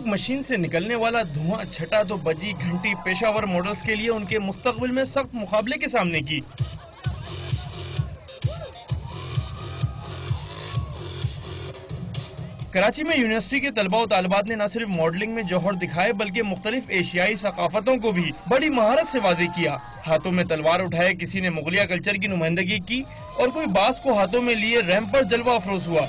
Machine से निकलने वाला धुआं, छटा तो बजी घंटी पेशावर मॉडल्स के लिए उनके मुस्तकबिल में सख्त मुकाबले के सामने की। कराची में यूनिवर्सिटी के तलबा और तालिबात ने न सिर्फ मॉडलिंग में जौहर दिखाए बल्कि मुख्तलिफ एशियाई सकाफतों को भी बड़ी महारत से वाज़ेह किया। हाथों में तलवार उठाए किसी ने मुगलिया कल्चर की नुमाइंदगी की और कोई बास को हाथों में लिए रैंप पर जलवा अफरोज हुआ।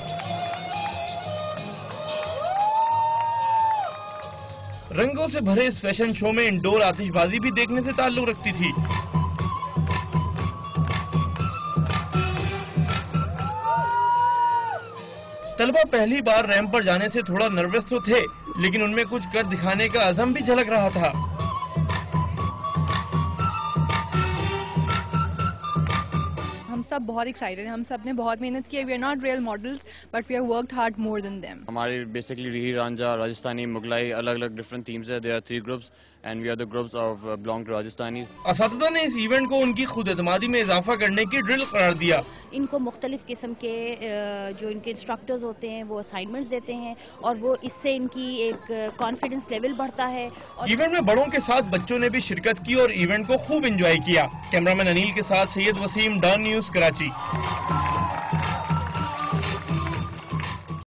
रंगों से भरे इस फैशन शो में इंडोर आतिशबाजी भी देखने से ताल्लुक रखती थी। तलबा पहली बार रैंप पर जाने से थोड़ा नर्वस तो थे, लेकिन उनमें कुछ कर दिखाने का अज़म भी झलक रहा था। हम सब बहुत एक्साइटेड हैं, हम सब ने बहुत मेहनत की है। We are not real models but we have worked hard more than them. हमारे बेसिकली रीही, रांझा, राजस्थानी, मुगलाई, अलग अलग डिफरेंट थीम्स है। There are 3 groups and we are the groups of belong to Rajasthani. असातिज़ा ने इस इवेंट को उनकी खुद एतमादी में इजाफा करने की ड्रिल करार दिया। इनको मुख्तलिफ किस्म के जो इनके इंस्ट्रक्टर्स होते हैं वो असाइनमेंट्स देते हैं और वो इससे इनकी एक कॉन्फिडेंस लेवल बढ़ता है। और इवेंट में बड़ों के साथ बच्चों ने भी शिरकत की और इवेंट को खूब एंजॉय किया। कैमरामैन अनिल के साथ सैयद वसीम, डॉन न्यूज़, कराची।